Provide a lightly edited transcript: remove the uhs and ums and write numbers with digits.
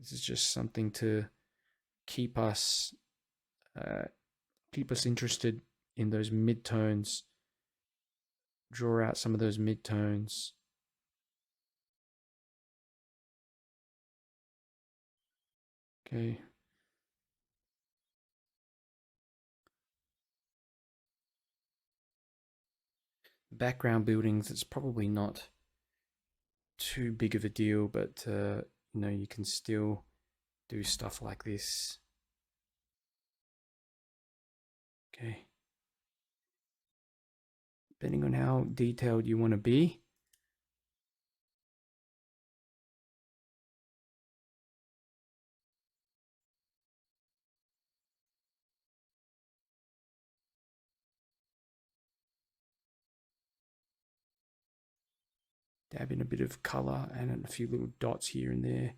This is just something to keep us uh, keep us interested in those midtones. Draw out some of those midtones. Okay. Background buildings, it's probably not too big of a deal, but you can still do stuff like this. Okay. Depending on how detailed you want to be. Dab in a bit of color and a few little dots here and there.